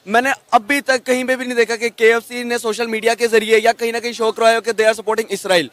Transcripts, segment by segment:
मैंने अभी तक कहीं पे भी नहीं देखा कि KFC ने सोशल मीडिया के जरिए या कहीं ना कहीं शो करवाया हो कि they are supporting Israel.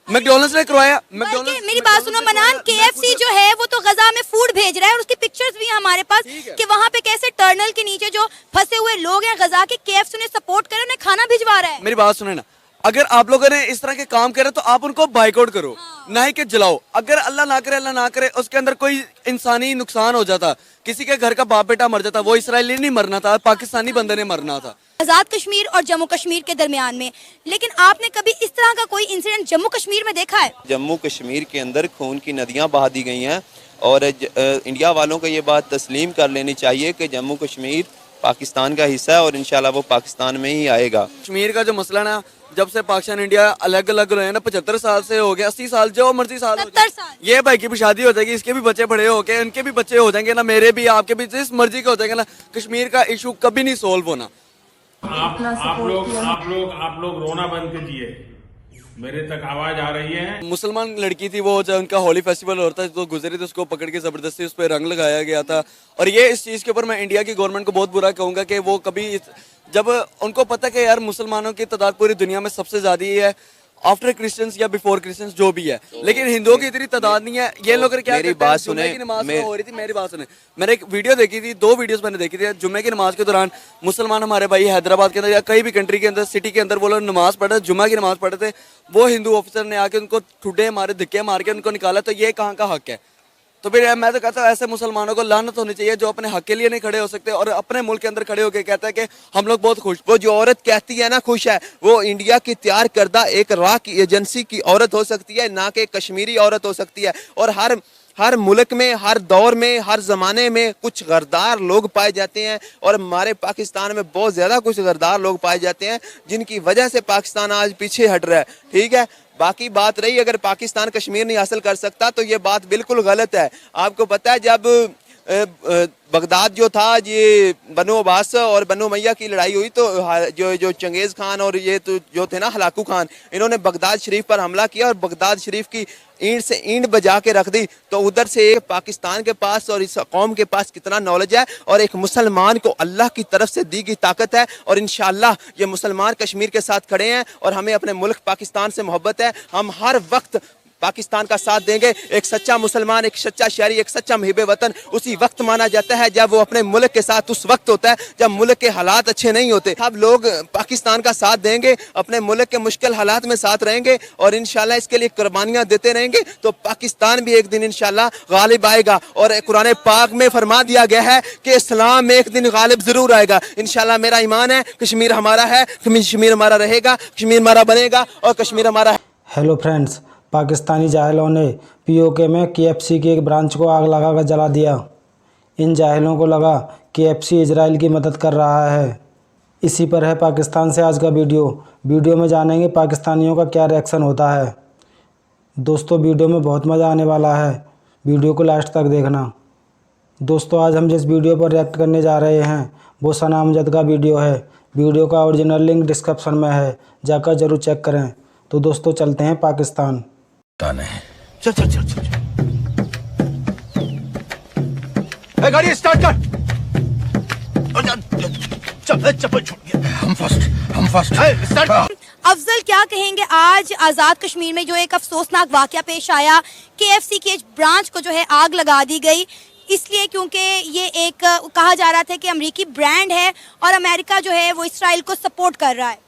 McDonald's ने करवाया। बल्कि मेरी बात सुनो मनान, KFC जो है वो तो गजा में फूड भेज रहा है और उसकी पिक्चर्स भी हैं हमारे पास कि वहाँ पे कैसे टर्नल के नीचे जो फंसे हुए लोग हैं गजा के, KFC ने सपोर्ट करे, उन्हें खाना भिजवा रहा है। मेरी बात सुने ना, अगर आप लोगों ने इस तरह के काम करे तो आप उनको बाइकआउट करो, ना ही कि जलाओ। अगर अल्लाह ना करे उसके अंदर कोई इंसानी नुकसान हो जाता, किसी के घर का बाप बेटा मर जाता, वो इसराइली नहीं मरना था, पाकिस्तानी बंदे ने मरना था। आजाद कश्मीर और जम्मू कश्मीर के दरमियान में, लेकिन आपने कभी इस तरह का कोई इंसिडेंट जम्मू कश्मीर में देखा है? जम्मू कश्मीर के अंदर खून की नदियां बहा दी गई हैं और इंडिया वालों को ये बात तस्लीम कर लेनी चाहिए कि जम्मू कश्मीर पाकिस्तान का हिस्सा है और इंशाल्लाह वो पाकिस्तान में ही आएगा। कश्मीर का जो मसला ना, जब से पाकिस्तान इंडिया अलग अलग रहे ना, 75 साल से हो गया, 80 साल, जो मर्जी साल हो 70 साल। ये भाई की भी शादी हो जाएगी, इसके भी बच्चे बड़े हो गए, उनके भी बच्चे हो जाएंगे ना, मेरे भी आपके भी, जिस मर्जी के हो जाएंगे ना, कश्मीर का इशू कभी नहीं सोल्व होना। आप लोग रोना बंद कीजिए, मेरे तक आवाज आ रही है। मुसलमान लड़की थी वो, जब उनका होली फेस्टिवल होता है तो गुजरी थी, उसको पकड़ के जबरदस्ती उस पर रंग लगाया गया था। और ये इस चीज के ऊपर मैं इंडिया की गवर्नमेंट को बहुत बुरा कहूंगा कि वो कभी जब उनको पता कि यार मुसलमानों की तादाद पूरी दुनिया में सबसे ज्यादा ही है, आफ्टर क्रिश्चियंस या बिफोर क्रिश्चियंस जो भी है, लेकिन हिंदुओं की इतनी तादाद नहीं है। ये लोग क्या मेरी करते हैं, बात जुम्मे सुने, की नमाज हो रही थी, मेरी बात सुने, मैंने एक वीडियो देखी थी, 2 वीडियोस मैंने देखी थी। जुम्मे की नमाज के दौरान मुसलमान हमारे भाई हैदराबाद के अंदर या कई भी कंट्री के अंदर, सिटी के अंदर, वो लोग नमाज पढ़ रहे, जुम्मा की नमाज पढ़ रहे थे, वो हिंदू ऑफिसर ने आके उनको ठुड्डे मारे, धक्के मार के उनको निकाला। तो ये कहाँ का हक है? तो फिर मैं तो कहता हूँ ऐसे मुसलमानों को लानत होनी चाहिए जो अपने हक के लिए नहीं खड़े हो सकते और अपने मुल्क के अंदर खड़े होकर कहता है कि हम लोग बहुत खुश। वो जो औरत कहती है ना खुश है, वो इंडिया की तैयार करदा एक राह की एजेंसी की औरत हो सकती है, ना कि कश्मीरी औरत हो सकती है। और हर मुल्क में, हर दौर में, हर ज़माने में कुछ गरदार लोग पाए जाते हैं और हमारे पाकिस्तान में बहुत ज़्यादा कुछ गरदार लोग पाए जाते हैं जिनकी वजह से पाकिस्तान आज पीछे हट रहा है। ठीक है, बाकी बात रही अगर पाकिस्तान कश्मीर नहीं हासिल कर सकता तो ये बात बिल्कुल गलत है। आपको पता है जब बगदाद जो था, ये बनो अब्बास और बनो उमैया की लड़ाई हुई तो जो चंगेज़ खान और ये तो जो थे ना हलाकू खान, इन्होंने बगदाद शरीफ पर हमला किया और बगदाद शरीफ की ईंट से ईंट बजा के रख दी। तो उधर से एक पाकिस्तान के पास और इस कौम के पास कितना नॉलेज है और एक मुसलमान को अल्लाह की तरफ से दी गई ताकत है और इंशाअल्लाह ये मुसलमान कश्मीर के साथ खड़े हैं और हमें अपने मुल्क पाकिस्तान से मोहब्बत है। हम हर वक्त पाकिस्तान का साथ देंगे। एक सच्चा मुसलमान, एक सच्चा शहरी, एक सच्चा मुहिब वतन उसी वक्त माना जाता है जब वो अपने मुल्क के साथ उस वक्त होता है जब मुल्क के हालात अच्छे नहीं होते। सब लोग पाकिस्तान का साथ देंगे, अपने मुल्क के मुश्किल हालात में साथ रहेंगे और इंशाल्लाह इसके लिए कुर्बानियां देते रहेंगे तो पाकिस्तान भी एक दिन इंशाल्लाह गालिब आएगा। और कुरान पाक में फरमा दिया गया है कि इस्लाम में एक दिन गालिब जरूर आएगा। इंशाल्लाह मेरा ईमान है, कश्मीर हमारा है, कश्मीर हमारा रहेगा, कश्मीर हमारा बनेगा और कश्मीर हमारा। हेलो फ्रेंड्स, पाकिस्तानी जाहिलों ने POK में KFC की एक ब्रांच को आग लगाकर जला दिया। इन जाहिलों को लगा KFC इजराइल की मदद कर रहा है। इसी पर है पाकिस्तान से आज का वीडियो में जानेंगे पाकिस्तानियों का क्या रिएक्शन होता है। दोस्तों वीडियो में बहुत मज़ा आने वाला है, वीडियो को लास्ट तक देखना। दोस्तों आज हम जिस वीडियो पर रिएक्ट करने जा रहे हैं वो सना अमजद का वीडियो है। वीडियो का ओरिजिनल लिंक डिस्क्रिप्शन में है, जाकर जरूर चेक करें। तो दोस्तों चलते हैं पाकिस्तान। चल चल चल चल गाड़ी स्टार्ट कर। चल चप्पल छूट गया। हम फर्स्ट स्टार्ट कर। अफजल क्या कहेंगे आज आज़ाद कश्मीर में जो एक अफसोसनाक वाकया पेश आया, KFC की ब्रांच को जो है आग लगा दी गई, इसलिए क्योंकि ये एक कहा जा रहा था कि अमेरिकी ब्रांड है और अमेरिका जो है वो इसराइल को सपोर्ट कर रहा है।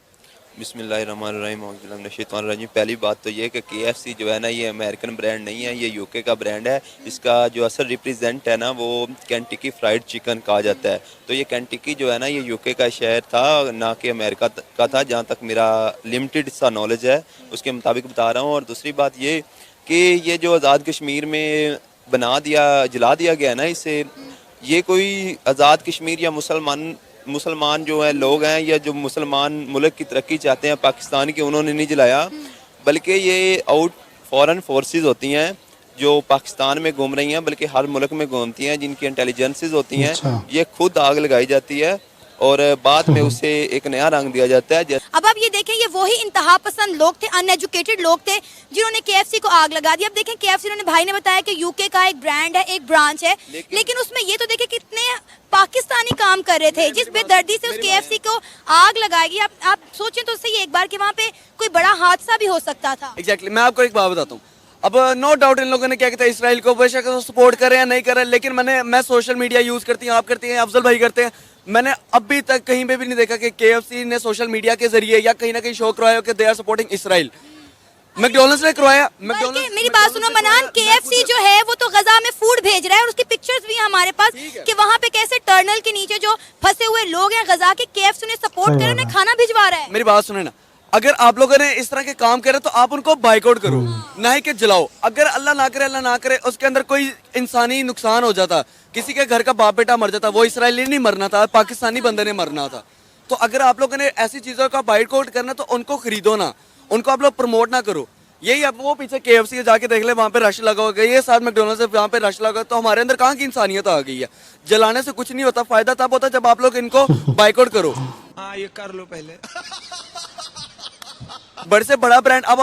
बिस्मिल्लाहिर्रहमानिर्रहीम। पहली बात तो ये कि KFC जो है ना ये अमेरिकन ब्रांड नहीं है, ये UK का ब्रांड है। इसका जो असल रिप्रेजेंट है ना वो केंटकी फ्राइड चिकन कहा जाता है। तो ये केंटकी जो है ना ये UK का शहर था, ना कि अमेरिका का था, जहाँ तक मेरा लिमिटेड सा नॉलेज है उसके मुताबिक बता रहा हूँ। और दूसरी बात ये कि ये जो आज़ाद कश्मीर में जला दिया गया ना, इससे ये कोई आज़ाद कश्मीर या मुसलमान जो है लोग हैं या जो मुसलमान मुल्क की तरक्की चाहते हैं पाकिस्तान की, उन्होंने नहीं जलाया, बल्कि ये आउट फॉरेन फोर्सेस होती हैं जो पाकिस्तान में घूम रही हैं, बल्कि हर मुल्क में घूमती हैं, जिनकी इंटेलिजेंसेस होती हैं। ये खुद आग लगाई जाती है और बाद में उसे एक नया रंग दिया जाता है। अब आप ये देखें, ये वही इंतहा पसंद लोग थे, अनएजुकेटेड लोग थे जिन्होंने केएफसी को आग लगा दी। अब देखें केएफसी, उन्होंने भाई ने बताया कि यूके का एक ब्रांड है, एक ब्रांच है, लेकिन उसमें ये तो देखें कितने पाकिस्तानी काम कर रहे थे। जिस बेदर्दी से उस केएफसी को आग लगाएगी, आप सोचें तो सही एक बार कि वहाँ पे कोई बड़ा हादसा भी हो सकता था। एग्जैक्टली मैं आपको एक बात बताता हूँ। अब नो डाउट इन लोगों ने क्या कहता है, इसराइल को बेशक सपोर्ट करें या नहीं करें, लेकिन मैं सोशल मीडिया यूज करती हूँ, आप करती हैं, अफजल भाई करते हैं, मैंने अभी तक कहीं पे भी नहीं देखा कि केएफसी ने सोशल मीडिया के जरिए या कहीं ना कहीं शो करवाया कि they are supporting Israel. McDonald's ने करवाया। बल्कि मेरी बात सुनो मनान, केएफसी जो है वो तो गजा में फूड भेज रहा है और उसकी पिक्चर्स भी हैं हमारे पास कि वहाँ पे कैसे टर्नल के नीचे जो फंसे हुए लोग हैं गजा के, केएफसी ने सपोर्ट कर उन्हें खाना भिजवा रहा है। मेरी बात सुने ना, अगर आप लोगों ने इस तरह के काम करे तो आप उनको बाइकआउट करो, ना ही कि जलाओ। अगर अल्लाह ना करे उसके अंदर कोई इंसानी नुकसान हो जाता, किसी के घर का बाप बेटा मर जाता, वो इसराइली नहीं मरना था, पाकिस्तानी बंदे ने मरना था। तो अगर आप लोगों ने ऐसी चीजों का बाइकआउट करना तो उनको खरीदो ना, उनको आप लोग प्रमोट ना करो। यही अब वो पीछे केएफसी जाके देख ले, वहाँ पे रश लगा हुआ है, ये साथ मैकडॉनल्ड्स से वहाँ पे रश लगा, तो हमारे अंदर कहाँ की इंसानियत आ गई है। जलाने से कुछ नहीं होता, फायदा तब होता जब आप लोग इनको बाइकआउट करो। हाँ ये कर लो पहले। बड़े से बड़ा ब्रांड, अब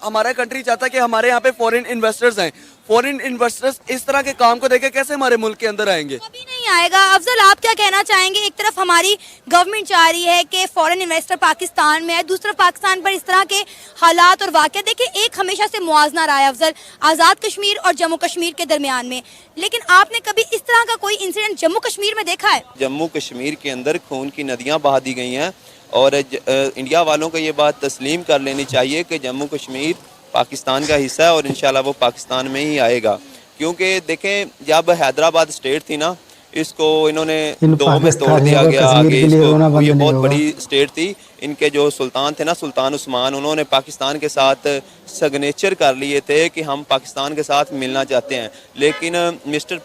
हमारा कंट्री चाहता है कि हमारे यहाँ पे फॉरेन इन्वेस्टर्स हैं। फॉरेन इन्वेस्टर्स इस तरह के काम को देखे कैसे हमारे मुल्क के अंदर आएंगे? कभी नहीं आएगा। अफजल, आप क्या कहना चाहेंगे? एक तरफ हमारी गवर्नमेंट चाह रही है कि फॉरेन इन्वेस्टर पाकिस्तान में है, दूसरा पाकिस्तान पर इस तरह के हालात और वाक़या, देखिए एक हमेशा से मुआवजा रहा है अफजल, आज़ाद कश्मीर और जम्मू कश्मीर के दरमियान में, लेकिन आपने कभी इस तरह का कोई इंसिडेंट जम्मू कश्मीर में देखा है? जम्मू कश्मीर के अंदर खून की नदियाँ बहा दी गई हैं और इंडिया वालों को ये बात तस्लीम कर लेनी चाहिए कि जम्मू कश्मीर पाकिस्तान का हिस्सा है और इंशाल्लाह वो पाकिस्तान में ही आएगा। क्योंकि देखें, जब हैदराबाद स्टेट थी ना, इसको इन्होंने दो में तोड़ दिया गया आगे इसको। ये बहुत बड़ी स्टेट थी। इनके जो सुल्तान थे ना, सुल्तान उस्मान, उन्होंने पाकिस्तान के साथ सिग्नेचर कर लिए थे कि हम पाकिस्तान के साथ मिलना चाहते हैं, लेकिन मिस्टर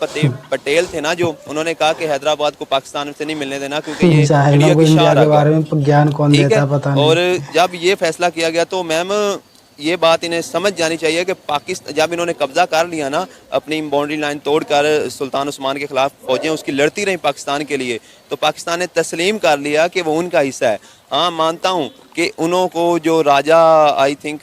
पटेल थे ना जो, उन्होंने कहा कि हैदराबाद को पाकिस्तान से नहीं मिलने देना क्योंकि ये इंडिया की शान है। ज्ञान कौन देता पता नहीं। और जब ये फैसला किया गया तो मैम ये बात इन्हें समझ जानी चाहिए कि पाकिस्तान जब इन्होंने कब्जा कर लिया ना, अपनी बाउंड्री लाइन तोड़कर सुल्तान उस्मान के खिलाफ फौजें उसकी लड़ती रहीं पाकिस्तान के लिए, तो पाकिस्तान ने तस्लीम कर लिया कि वो उनका हिस्सा है। हाँ मानता हूँ कि उन्हों को जो राजा आई थिंक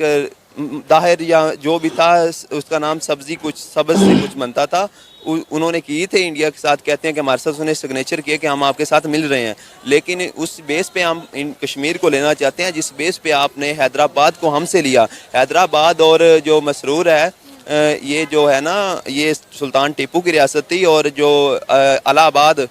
दाहिर या जो भी था, उसका नाम सब्जी कुछ सब्ज से कुछ बनता था, उन्होंने किए थे इंडिया के साथ, कहते हैं कि हमारे साथ उन्हें सिग्नेचर किए कि हम आपके साथ मिल रहे हैं, लेकिन उस बेस पे हम इन कश्मीर को लेना चाहते हैं जिस बेस पे आपने हैदराबाद को हमसे लिया। हैदराबाद और जो मसरूर है, ये जो है ना, ये सुल्तान टीपू की रियासत थी, और जो इलाहाबाद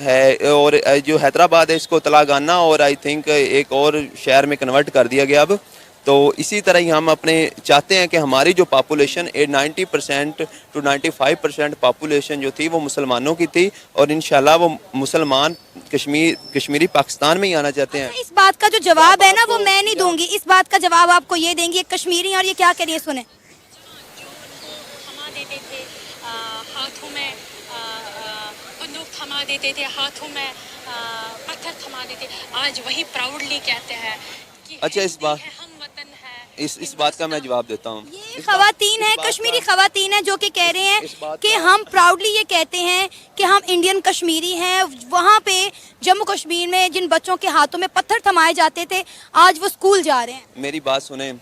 है और जो हैदराबाद है इसको तलागाना और आई थिंक एक और शहर में कन्वर्ट कर दिया गया अब। तो इसी तरह ही हम अपने चाहते हैं कि हमारी जो पॉपुलेशन 90% to 95% पॉपुलेशन जो थी वो मुसलमानों की थी, और इंशाल्लाह वो मुसलमान कश्मीरी पाकिस्तान में ही आना चाहते हैं। इस बात का जो जवाब है ना वो मैं नहीं दूंगी, इस बात का जवाब आपको ये देंगी एक कश्मीरी, और ये क्या करिए सुने। थमा देते थे हाथों में, बंदूक थमा देते थे हाथों में, पत्थर थमा देते, आज वही प्राउडली कहते हैं कि अच्छा, इस बात हम वतन है। इस बात का मैं जवाब देता हूँ। ये खवातीन है, कश्मीरी खवातीन है जो कि कह रहे हैं कि हम प्राउडली ये कहते हैं कि हम इंडियन कश्मीरी हैं। वहाँ पे जम्मू कश्मीर में जिन बच्चों के हाथों में पत्थर थमाए जाते थे, आज वो स्कूल जा रहे हैं। मेरी बात सुने,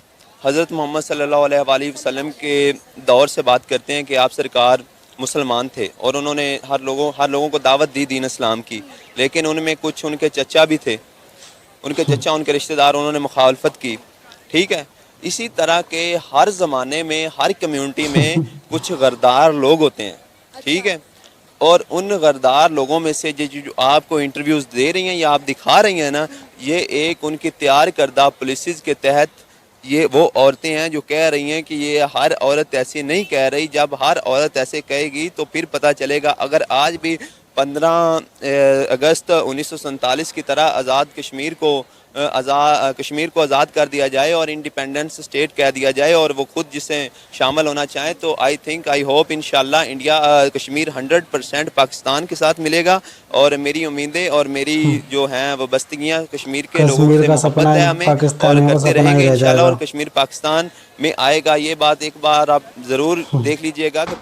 हज़रत मोहम्मद सल्लल्लाहु अलैहि वसल्लम के दौर से बात करते हैं कि आप सरकार मुसलमान थे और उन्होंने हर लोगों को दावत दी दीन इस्लाम की, लेकिन उनमें कुछ उनके चचा भी थे, उनके रिश्तेदार, उन्होंने मुखालफत की। ठीक है, इसी तरह के हर ज़माने में हर कम्युनिटी में कुछ गरदार लोग होते हैं। ठीक है, और उन गरदार लोगों में से जो आपको इंटरव्यूज़ दे रही हैं या आप दिखा रही हैं ना, ये एक उनकी तैयार करदा पॉलिसीज़ के तहत ये वो औरतें हैं जो कह रही हैं कि ये हर औरत ऐसे नहीं कह रही। जब हर औरत ऐसे कहेगी तो फिर पता चलेगा। अगर आज भी 15 अगस्त 1947 की तरह आज़ाद कश्मीर को आज़ाद कर दिया जाए और इंडिपेंडेंस स्टेट कह दिया जाए और वो खुद जिसे शामिल होना चाहें, तो आई होप इंशाल्लाह कश्मीर 100% पाकिस्तान के साथ मिलेगा। और मेरी उम्मीदें और मेरी जो हैं वबस्तगियाँ कश्मीर के लोगों से मोहब्बत है हमें, और करते रहेंगे इंशाल्लाह, और कश्मीर पाकिस्तान में आएगा। ये बात एक बार आप ज़रूर देख लीजिएगा कि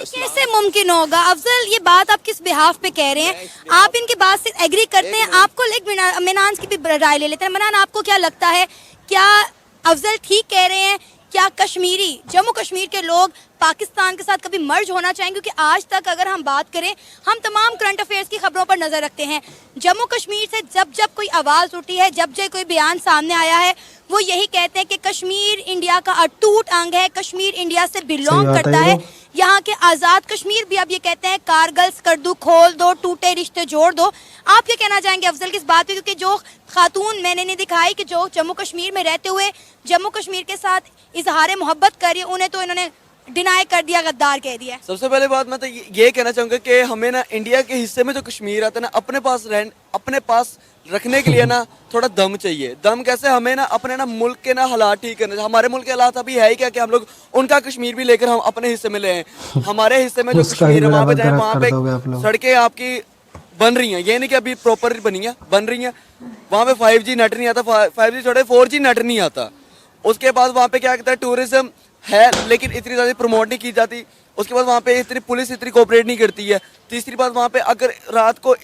कैसे मुमकिन होगा अफजल, ये बात आप किस बिहाफ पे कह रहे हैं? आप इनकी बात से एग्री करते हैं? आपको मिनान की भी राय ले लेते हैं। मिनान, आपको क्या लगता है, क्या अफजल ठीक कह रहे हैं? क्या कश्मीरी, जम्मू कश्मीर के लोग पाकिस्तान के साथ कभी मर्ज होना चाहेंगे? क्योंकि आज तक अगर हम बात करें, हम तमाम करंट अफेयर्स की खबरों पर नजर रखते हैं, जम्मू कश्मीर से जब जब कोई आवाज़ उठी है, जब जब कोई बयान सामने आया है, वो यही कहते हैं कि कश्मीर इंडिया का अटूट अंग है, कश्मीर इंडिया से बिलोंग सही बात करता है है। यहाँ के आज़ाद कश्मीर भी अब ये कहते हैं कारगिल कर दो, खोल दो, टूटे रिश्ते जोड़ दो। आप क्या कहना चाहेंगे अफजल की इस बात पे? क्योंकि जो खातून मैंने नहीं दिखाई कि जो जम्मू कश्मीर में रहते हुए जम्मू कश्मीर के साथ इजहार मोहब्बत करी, उन्हें तो इन्होंने डिनाई कर दिया, गद्दार कह दिया। सबसे पहले बात मैं तो ये कहना चाहूंगा कि हमें ना इंडिया के हिस्से में जो कश्मीर आता है ना, अपने पास रखने के लिए ना थोड़ा दम चाहिए। दम कैसे? हमें ना अपने ना मुल्क के ना हालात ठीक करने। हमारे मुल्क के हालात अभी है ही क्या कि हम लोग उनका कश्मीर भी लेकर हम अपने हिस्से में ले आए। हमारे हिस्से में जो उसका ही कश्मीर है वहाँ पे बराबर जाए, गलत वहाँ कर दोगे आप पे लोग। सड़कें आपकी बन रही हैं, ये नहीं कि अभी प्रॉपर बनी है, बन रही हैं। वहाँ पे 5G नेट नहीं आता, 5G छोड़े 4G नेट नहीं आता। उसके बाद वहाँ पे क्या कहता है, टूरिज्म है लेकिन इतनी ज़्यादा प्रमोट नहीं की जाती। उसके बाद वहाँ पे इतनी पुलिस इतनी कोऑपरेट नहीं करती है। तीसरी बात, वहाँ पे अगर रात को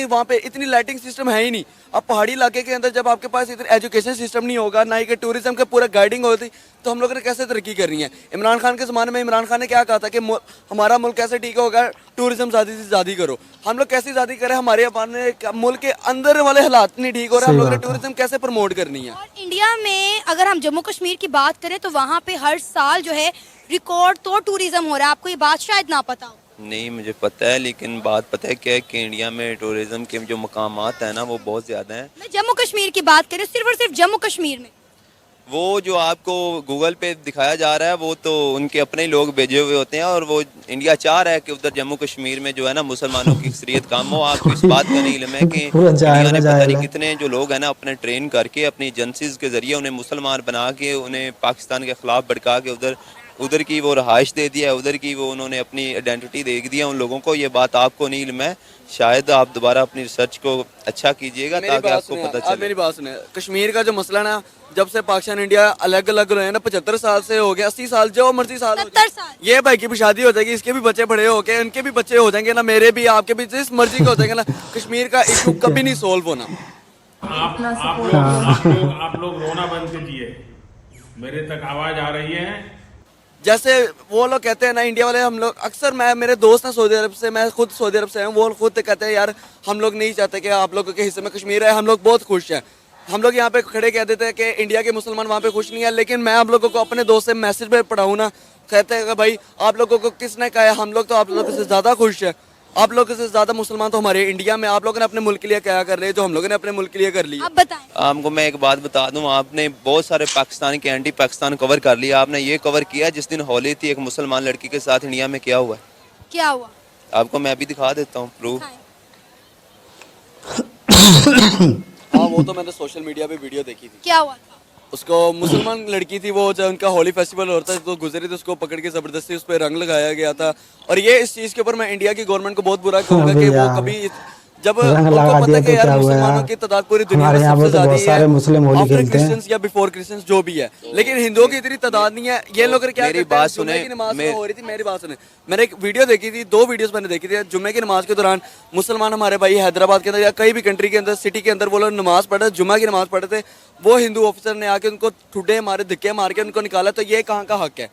वहाँ पे इतनी लाइटिंग सिस्टम है ही नहीं। अब पहाड़ी इलाके के अंदर जब आपके पास इतनी एजुकेशन सिस्टम नहीं होगा, ना ही कि टूरिज्म का पूरा गाइडिंग होती, तो हम लोगों ने कैसे तरक्की करनी है? इमरान खान के ज़माने में इमरान खान ने क्या कहा था कि हमारा मुल्क कैसे ठीक होगा, टूरिज्म ज़्यादा से ज़्यादा करो। हम लोग कैसे ज़्यादा करें? हमारे अपने मुल्क के अंदर वाले हालात नहीं ठीक हो रहे, हम लोगों ने टूरिज्म कैसे प्रमोट करनी है? और इंडिया में अगर हम जम्मू कश्मीर की बात करें तो वहाँ पे हर साल जो है रिकॉर्ड तो टूरिज्म हो रहा है। आपको ये बात शायद ना पता हो। नहीं, मुझे पता है, लेकिन बात पता है क्या है कि इंडिया में टूरिज्म के जो मकामात हैं ना, वो बहुत ज़्यादा हैं। मैं जम्मू कश्मीर की बात करें, सिर्फ और सिर्फ जम्मू कश्मीर में। वो जो आपको गूगल पे दिखाया जा रहा है, वो तो उनके अपने ही लोग भेजे हुए होते हैं, और वो इंडिया चाह रहा है कि उधर जम्मू कश्मीर में जो है ना मुसलमानों की अक्सरियत कम हो। आपको इस बात का नहीं इल्म है कि इंडिया ने पता नहीं कितने जो लोग हैं ना अपने ट्रेन करके अपनी एजेंसीज के जरिए उन्हें मुसलमान बना के, उन्हें पाकिस्तान के खिलाफ भड़का के उधर की वो रहाइश दे दिया है, उधर की वो उन्होंने अपनी आइडेंटिटी दे दिया उन लोगों को। ये बात आपको नहीं इल्म है, शायद आप दोबारा अपनी रिसर्च को अच्छा कीजिएगा ताकि आपको पता चले। मेरी बात सुने, कश्मीर का जो मसला ना, जब से पाकिस्तान इंडिया अलग अलग रहे ना, 75 साल से हो गया, 80 साल, जो मर्जी साल हो 70 साल। ये भाई की भी शादी हो जाएगी, इसके भी बच्चे बड़े हो गए, उनके भी बच्चे हो जाएंगे ना, मेरे भी, आपके भी, जिस मर्जी के हो जाएंगे ना, कश्मीर का इशू कभी नहीं सोल्व होना। आप लोग रोना बंद कीजिए, मेरे तक आवाज आ रही है। जैसे वो लोग कहते हैं ना, इंडिया वाले, हम लोग अक्सर, मेरे दोस्त हैं सऊदी अरब से, मैं खुद सऊदी अरब से हूँ, वो खुद कहते हैं यार हम लोग नहीं चाहते कि आप लोगों के हिस्से में कश्मीर है, हम लोग बहुत खुश हैं। हम लोग यहाँ पे खड़े कह देते हैं कि इंडिया के मुसलमान वहाँ पे खुश नहीं है, लेकिन मैं आप लोगों को अपने दोस्त से मैसेज पे पढ़ाऊँ ना, कहते हैं कि भाई आप लोगों को किसने कहा है, हम लोग तो आप लोगों से ज़्यादा खुश है। आप लोगों से ज़्यादा मुसलमान तो हमारे इंडिया में, आप लोगों ने अपने मुल्क के लिए क्या कर रहे हैं जो हम लोगों ने अपने मुल्क के लिए कर लिया। आप बताएं। आपको मैं एक बात बता दूं, आपने बहुत सारे पाकिस्तान के एंटी पाकिस्तान कवर कर लिया। आपने ये कवर किया जिस दिन होली थी एक मुसलमान लड़की के साथ इंडिया में क्या हुआ? क्या हुआ? आपको मैं अभी दिखा देता हूँ प्रूफ। हाँ, वो तो मैंने सोशल मीडिया पे वीडियो देखी थी। क्या हुआ था? उसको मुसलमान लड़की थी, वो जब उनका होली फेस्टिवल होता है तो गुजरी थी, उसको पकड़ के जबरदस्ती उस पर रंग लगाया गया था। और ये इस चीज़ के ऊपर मैं इंडिया की गवर्नमेंट को बहुत बुरा कहूँगा कि वो कभी, जब उनको पता है कि यार मुसलमानों की तादाद पूरी दुनिया में सबसे ज्यादा है, आफ्टर क्रिश्चियंस या बिफोर क्रिश्चियंस जो भी है, लेकिन हिंदुओं की इतनी तादाद नहीं है। ये लोग क्या मेरी करते हैं, बात जुम्मे सुने, की नमाज हो रही थी, मेरी बात सुने, मैंने एक वीडियो देखी थी, 2 वीडियोस मैंने देखी थी। जुम्मे की नमाज के दौरान मुसलमान हमारे भाई हैदराबाद के अंदर या कई भी कंट्री के अंदर, सिटी के अंदर वो लोग नमाज पढ़ रहे, जुम्मा की नमाज पढ़ रहे थे, वो हिंदू ऑफिसर ने आके उनको ठुड्डे मारे, धक्के मार के उनको निकाला। तो ये कहाँ का हक है?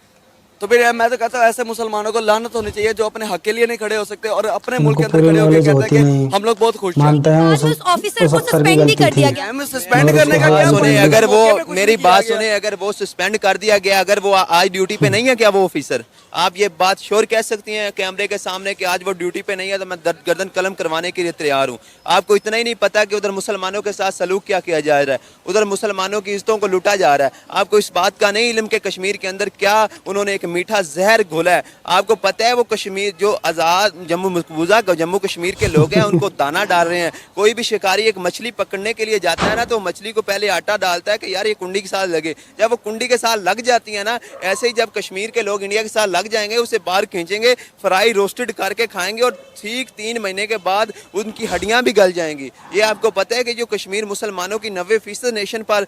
तो फिर मैं तो कहता हूँ ऐसे मुसलमानों को लानत होनी चाहिए जो अपने हक के लिए नहीं खड़े हो सकते और अपने मुल्क के अंदर खड़े होकर कहते हैं कि हम लोग बहुत खुश हैं। उस ऑफिसर को सस्पेंड भी कर दिया गया। सस्पेंड करने का क्या? सुने, अगर वो मेरी बात सुने, अगर वो सस्पेंड कर दिया गया, अगर वो आज ड्यूटी पे नहीं है क्या वो ऑफिसर, आप ये बात श्योर कह सकती हैं कैमरे के सामने कि आज वो ड्यूटी पे नहीं है, तो मैं गर्दन कलम करवाने के लिए तैयार हूँ। आपको इतना ही नहीं पता कि उधर मुसलमानों के साथ सलूक क्या किया जा रहा है, उधर मुसलमानों की इज्जतों को लूटा जा रहा है। आपको इस बात का नहीं इल्म कि कश्मीर के अंदर क्या उन्होंने एक मीठा जहर घोला है। आपको पता है वो कश्मीर जो आज़ाद जम्मू कश्मीर के लोग हैं उनको दाना डाल रहे हैं। कोई भी शिकारी एक मछली पकड़ने के लिए जाता है ना, तो मछली को पहले आटा डालता है कि यार ये कुंडी के साथ लगे। जब वो कुंडी के साथ लग जाती है ना, ऐसे ही जब कश्मीर के लोग इंडिया के साथ लग जाएंगे, उसे बाहर खींचेंगे, फ्राई रोस्टेड करके खाएंगे और ठीक 3 महीने के बाद उनकी हड्डियां भी गल जाएंगी। ये आपको पता है कि जो कश्मीर मुसलमानों की 90% नेशन पर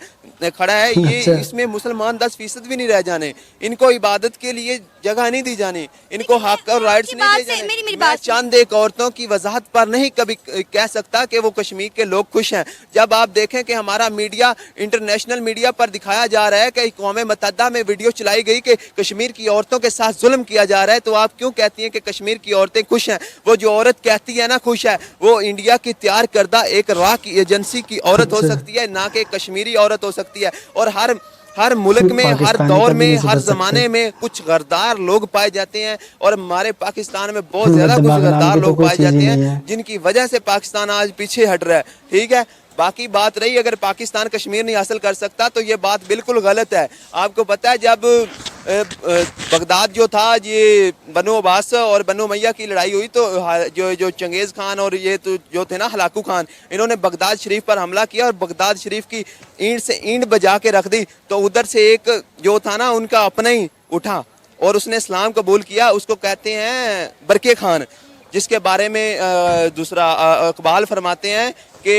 खड़ा है, ये इसमें मुसलमान 10% भी नहीं रह जाने। इनको इबादत के इनके लिए जगह नहीं दी जानी, इनको हक और राइट्स नहीं दिए जाने। मेरी मैं बात चंद एक औरतों की वजाहत पर नहीं कभी कह सकता कि वो कश्मीर के लोग खुश हैं। जब आप देखें कि हमारा मीडिया, इंटरनेशनल मीडिया पर दिखाया जा रहा है कि क़ौम मुत्तहिदा में वीडियो चलाई गई कि कश्मीर की औरतों के साथ जुल्म किया जा रहा है, तो आप क्यों कहती हैं कि कश्मीर की औरतें खुश हैं? वो जो औरत कहती है ना खुश है, वो इंडिया की तैयार करदा एक रॉ की एजेंसी की औरत हो सकती है, ना कि कश्मीरी औरत हो सकती है। और हर मुल्क में, हर दौर में, हर जमाने में कुछ गद्दार लोग पाए जाते हैं, और हमारे पाकिस्तान में बहुत ज्यादा कुछ गद्दार लोग पाए जाते हैं जिनकी वजह से पाकिस्तान आज पीछे हट रहा है। ठीक है, बाकी बात रही अगर पाकिस्तान कश्मीर नहीं हासिल कर सकता तो ये बात बिल्कुल गलत है। आपको पता है जब बगदाद जो था, ये बनो अब्बास और बनो मैया की लड़ाई हुई, तो जो चंगेज़ खान और ये तो जो थे ना हलाकू खान, इन्होंने बगदाद शरीफ पर हमला किया और बगदाद शरीफ की ईंट से ईंट बजा के रख दी। तो उधर से एक जो था ना उनका अपना ही उठा और उसने इस्लाम कबूल किया, उसको कहते हैं बरके खान, जिसके बारे में दूसरा इकबाल फरमाते हैं कि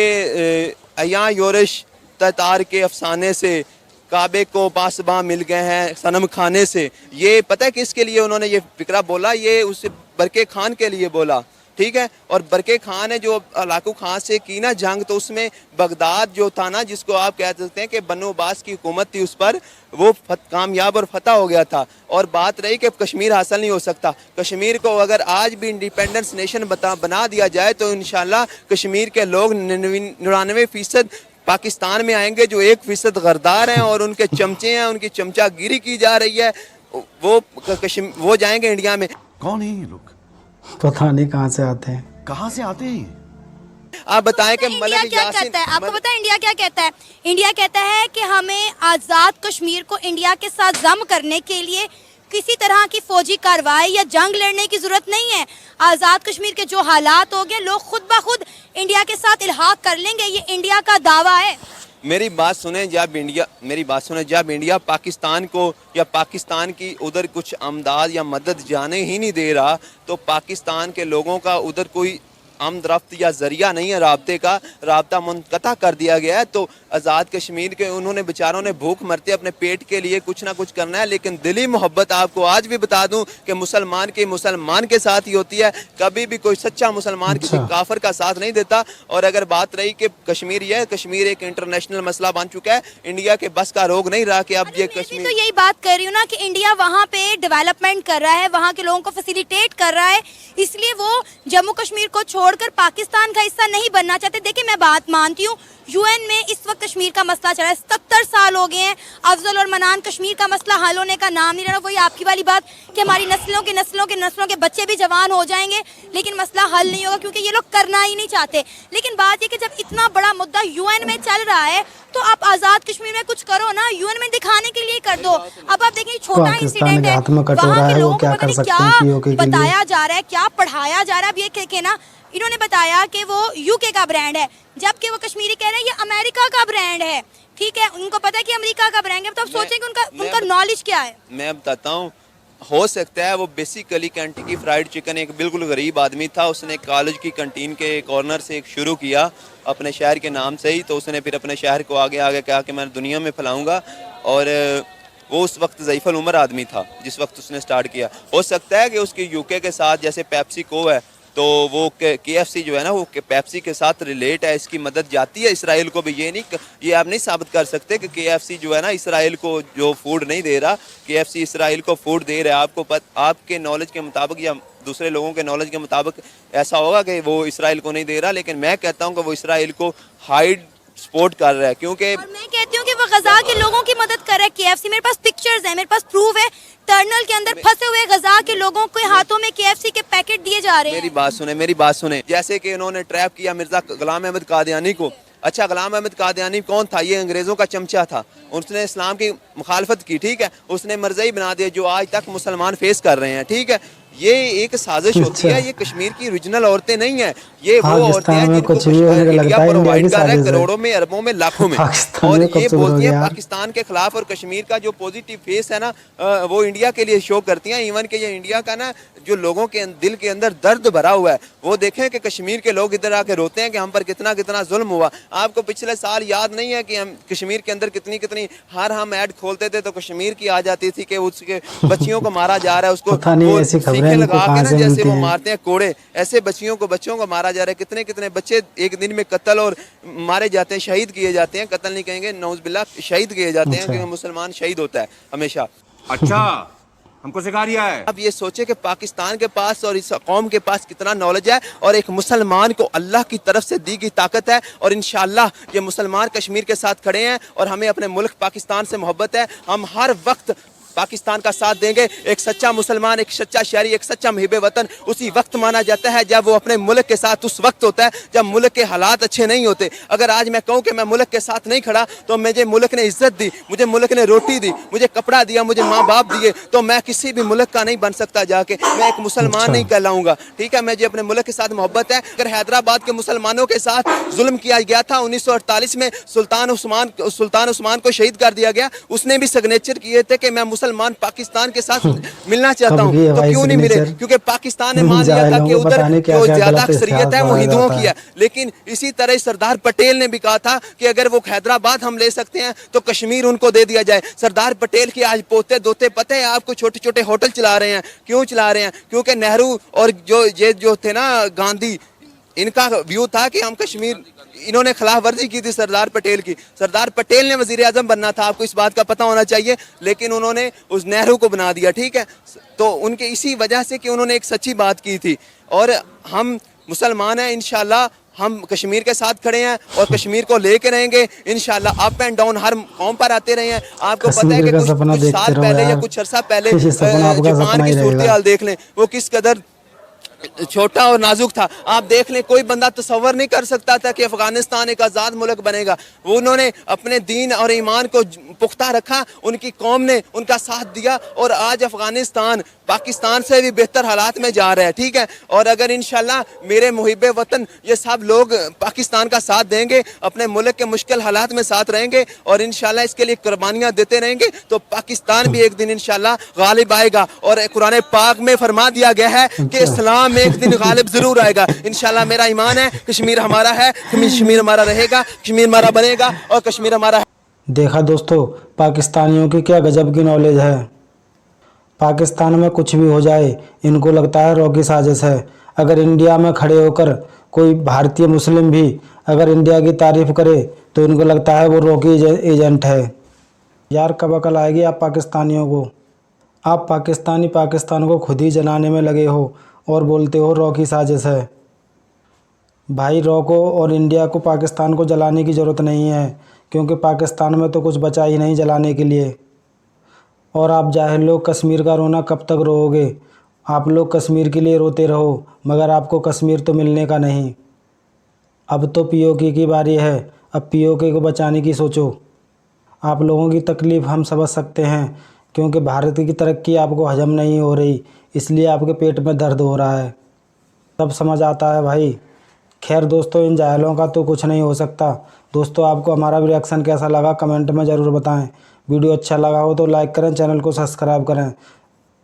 अयां योरश ततार के अफसाने से काबे को पासबा मिल गए हैं सनम खाने से। ये पता है किसके लिए उन्होंने ये फिक्रा बोला? ये उस बरके खान के लिए बोला। ठीक है, और बरके खान ने जो हलाकू खान से की ना जंग, तो उसमें बगदाद जो था ना, जिसको आप कह सकते हैं कि बनो अब्बास की हुकूमत थी, उस पर वो कामयाब और फतह हो गया था। और बात रही कि कश्मीर हासिल नहीं हो सकता, कश्मीर को अगर आज भी इंडिपेंडेंस नेशन बना दिया जाए तो इंशाल्लाह कश्मीर के लोग 99% पाकिस्तान में आएंगे। जो 1% गद्दार हैं और उनके चमचे हैं, उनकी चमचागिरी की जा रही है, वो जाएंगे इंडिया में। कौन है ये लोग? पता नहीं कहाँ से आते हैं, कहाँ से आते हैं? आप बताएं कि इंडिया क्या कहता है? आपको पता है इंडिया क्या कहता है? इंडिया कहता है कि हमें आज़ाद कश्मीर को इंडिया के साथ जम करने के लिए किसी तरह की फौजी कार्रवाई या जंग लड़ने की जरूरत नहीं है। आज़ाद कश्मीर के जो हालात हो गए, लोग खुद ब खुद इंडिया के साथ इल्हाक कर लेंगे, ये इंडिया का दावा है। मेरी बात सुने, जब इंडिया पाकिस्तान को या पाकिस्तान की उधर कुछ अमदाद या मदद जाने ही नहीं दे रहा, तो पाकिस्तान के लोगों का उधर कोई आमदरफ्त या जरिया नहीं है, राब्ते का राब्ता मुनक़ता कर दिया गया है। तो आज़ाद कश्मीर के उन्होंने बेचारों ने भूख मरते अपने पेट के लिए कुछ ना कुछ करना है, लेकिन दिली मोहब्बत आपको आज भी बता दूं कि मुसलमान के साथ ही होती है। कभी भी कोई सच्चा मुसलमान किसी काफिर का साथ नहीं देता। और अगर बात रही कि कश्मीर एक इंटरनेशनल मसला बन चुका है, इंडिया के बस का रोग नहीं रहा कि अब ये कश्मीर। तो यही बात कर रही हूँ ना कि इंडिया वहाँ पे डेवलपमेंट कर रहा है, वहाँ के लोगों को फैसिलिटेट कर रहा है, इसलिए वो जम्मू कश्मीर को छोड़कर पाकिस्तान का हिस्सा नहीं बनना चाहते। देखिए मैं बात मानती हूँ, यूएन में इस वक्त कश्मीर का मसला चल रहा है, 70 साल हो गए हैं, अफजल और मनान कश्मीर का मसला हल होने का नाम नहीं ले रहा। वही आपकी वाली बात कि हमारी नस्लों के बच्चे भी जवान हो जाएंगे, लेकिन मसला हल नहीं होगा क्योंकि ये लोग करना ही नहीं चाहते। लेकिन बात ये कि जब इतना बड़ा मुद्दा यूएन में चल रहा है तो आप आज़ाद कश्मीर में कुछ करो ना, यूएन में दिखाने के लिए कर दो। अब आप देखिए छोटा इंसिडेंट है, वहाँ के लोगों को पता नहीं क्या बताया जा रहा है, क्या पढ़ाया जा रहा है। अब ये कह ना इन्होंने बताया कि वो यूके का ब्रांड है, जबकि वो कश्मीरी कह रहे हैं ये अमेरिका का ब्रांड है। ठीक है, उनको पता है कि अमेरिका का ब्रांड है, तो आप सोचें कि उनका नॉलेज क्या है। मैं बताता हूँ, हो सकता है वो बेसिकली कैंटीकी फ्राइड चिकन एक बिल्कुल गरीब आदमी था, उसने कॉलेज की कैंटीन के कॉर्नर से एक शुरू किया अपने शहर के नाम से ही, तो उसने फिर अपने शहर को आगे आगे कहा कि मैं दुनिया में फैलाऊंगा। और वो उस वक्त ज़ईफ़ुल उमर आदमी था जिस वक्त उसने स्टार्ट किया। हो सकता है कि उसकी यूके के साथ जैसे पेप्सी को है, तो वो KFC जो है ना वो पेप्सी के साथ रिलेट है, इसकी मदद जाती है इसराइल को भी। ये आप नहीं साबित कर सकते कि KFC जो है ना इसराइल को जो फूड नहीं दे रहा, KFC इसराइल को फूड दे रहा है। आपके नॉलेज के मुताबिक या दूसरे लोगों के नॉलेज के मुताबिक ऐसा होगा कि वो इसराइल को नहीं दे रहा, लेकिन मैं कहता हूँ कि वो इसराइल को हाइड सपोर्ट कर रहा है, क्योंकि मैं कहती हूँ कि वो गजा के लोगों की मदद कर रहा है। KFC मेरे पास पिक्चर्स हैं, मेरे पास प्रूफ है, टर्नल के अंदर फंसे हुए गजा के लोगों के हाथों में KFC के पैकेट दिए जा रहे हैं। मेरी बात सुने, जैसे कि उन्होंने ट्रैप किया मिर्जा गुलाम अहमद कादियानी को। अच्छा, गुलाम अहमद कादियानी कौन था? ये अंग्रेज़ों का चमचा था, उसने इस्लाम की मुखालफत की। ठीक है, उसने मरज़ई बना दिया जो आज तक मुसलमान फेस कर रहे हैं। ठीक है, ये एक साजिश होती है, ये कश्मीर की ओरिजिनल औरतें नहीं है, ये वो औरतें पाकिस्तान हैं में जिनको कुछ भी होने का इंडिया लगता है इंडिया प्रोवाइड की कर रहा है साजिश है। करोड़ों में, अरबों में, लाखों में। पाकिस्तान और में कब ये से हो बोलती गया है यार? पाकिस्तान के खिलाफ, और कश्मीर का जो पॉजिटिव फेस है ना वो इंडिया के लिए शो करती हैं। इवन के ये इंडिया का ना जो लोगों के दिल के अंदर दर्द भरा हुआ है, वो देखें कि कश्मीर के लोग इधर आके रोते हैं कि हम पर कितना कितना जुल्म हुआ। आपको पिछले साल याद नहीं है कि हम कश्मीर के अंदर कितनी कितनी, हर हम ऐड खोलते थे तो कश्मीर की आ जाती थी कि उसके बच्चियों को मारा जा रहा है, उसको पता नहीं वो ऐसी खबरें सीखे इनको लगा के कहाँ ना से जैसे मिलती वो हैं। मारते हैं कोड़े, ऐसे बच्चियों को मारा जा रहा है। कितने कितने बच्चे एक दिन में कत्ल और मारे जाते हैं, शहीद किए जाते हैं, कत्ल नहीं कहेंगे, नौजुबिल्लाह, शहीद किए जाते हैं, अच्छा। क्योंकि मुसलमान शहीद होता है हमेशा। अच्छा हमको सिखा रिया है। अब ये सोचे कि पाकिस्तान के पास और इस कौम के पास कितना नॉलेज है, और एक मुसलमान को अल्लाह की तरफ से दी गई ताकत है, और इंशाअल्लाह ये मुसलमान कश्मीर के साथ खड़े हैं, और हमें अपने मुल्क पाकिस्तान से मोहब्बत है। हम हर वक्त पाकिस्तान का साथ देंगे। एक सच्चा मुसलमान, एक सच्चा शहरी, एक सच्चा मुहिब वतन उसी वक्त माना जाता है जब वो अपने मुल्क के साथ उस वक्त होता है जब मुल्क के हालात अच्छे नहीं होते। अगर आज मैं कहूँ कि मैं मुल्क के साथ नहीं खड़ा तो मुझे मुल्क ने इज्जत दी, मुझे मुल्क ने रोटी दी, मुझे कपड़ा दिया, मुझे माँ बाप दिए, तो मैं किसी भी मुल्क का नहीं बन सकता जाके, मैं एक मुसलमान नहीं कहलाऊंगा। ठीक है, मुझे अपने मुल्क के साथ मोहब्बत है। अगर हैदराबाद के मुसलमानों के साथ जुल्म किया गया था 1948 में, सुल्तान उस्मान को शहीद कर दिया गया, उसने भी सिग्नेचर किए थे कि मैं मुसलमान पाकिस्तान के साथ मिलना चाहता हूँ, तो क्यों नहीं मिले? क्योंकि पाकिस्तान ने मान लिया था कि उधर जो ज्यादा अक्सरियत है वो हिंदुओं की है। लेकिन इसी तरह सरदार पटेल ने भी कहा था कि अगर वो हैदराबाद हम ले सकते हैं तो कश्मीर उनको दे दिया जाए। सरदार पटेल के आज पोते दोते पता है आपको छोटे छोटे होटल चला रहे हैं, क्यों चला रहे हैं? क्योंकि नेहरू और जो थे ना गांधी, इनका व्यू था कि हम कश्मीर, इन्होंने खिलाफ वर्जी की थी सरदार पटेल की। सरदार पटेल ने वजीर आजम बनना था, आपको इस बात का पता होना चाहिए, लेकिन उन्होंने उस नेहरू को बना दिया। ठीक है, तो उनके इसी वजह से कि उन्होंने एक सच्ची बात की थी। और हम मुसलमान हैं, इंशाल्लाह हम कश्मीर के साथ खड़े हैं और कश्मीर को लेके रहेंगे इंशाल्लाह। अप एंड डाउन हर कौम पर आते रहे हैं। आपको पता है कि कुछ साल पहले या कुछ अरसा पहले जापान की सूरत हाल देख लें, वो किस कदर छोटा और नाजुक था। आप देख लें, कोई बंदा तसव्वुर नहीं कर सकता था कि अफगानिस्तान एक आज़ाद मुल्क बनेगा। वो उन्होंने अपने दीन और ईमान को पुख्ता रखा, उनकी कौम ने उनका साथ दिया, और आज अफगानिस्तान पाकिस्तान से भी बेहतर हालात में जा रहा है। ठीक है, और अगर इंशाल्लाह मेरे मुहिब वतन ये सब लोग पाकिस्तान का साथ देंगे, अपने मुल्क के मुश्किल हालात में साथ रहेंगे, और इंशाल्लाह इसके लिए कुर्बानियाँ देते रहेंगे, तो पाकिस्तान भी एक दिन इंशाल्लाह गालिब आएगा। और कुरान पाक में फरमा दिया गया है कि इस्लाम में एक दिन गालिब जरूर आएगा। इंशाल्लाह मेरा ईमान है, कश्मीर हमारा है, कश्मीर हमारा रहेगा, कश्मीर हमारा बनेगा, और कश्मीर हमारा है। देखा दोस्तों, पाकिस्तानियों की क्या गजब की नॉलेज है। पाकिस्तान में कुछ भी हो जाए इनको लगता है रॉ की साजिश है। अगर इंडिया में खड़े होकर कोई भारतीय मुस्लिम भी अगर इंडिया की तारीफ करे तो इनको लगता है वो रॉ की एजेंट है। यार कब अकल आएगी आप पाकिस्तानियों को? आप पाकिस्तानी पाकिस्तान को खुद ही जलाने में लगे हो और बोलते हो रॉ की साजिश है। भाई रॉ को और इंडिया को, पाकिस्तान को जलाने की ज़रूरत नहीं है, क्योंकि पाकिस्तान में तो कुछ बचा ही नहीं जलाने के लिए। और आप जाहिल लोग कश्मीर का रोना कब तक रोओगे? आप लोग कश्मीर के लिए रोते रहो, मगर आपको कश्मीर तो मिलने का नहीं। अब तो पीओके की बारी है, अब पीओके को बचाने की सोचो। आप लोगों की तकलीफ़ हम समझ सकते हैं, क्योंकि भारत की तरक्की आपको हजम नहीं हो रही, इसलिए आपके पेट में दर्द हो रहा है। सब समझ आता है भाई। खैर दोस्तों, इन जाहिलों का तो कुछ नहीं हो सकता। दोस्तों, आपको हमारा भी रिएक्शन कैसा लगा कमेंट में ज़रूर बताएं। वीडियो अच्छा लगा हो तो लाइक करें, चैनल को सब्सक्राइब करें।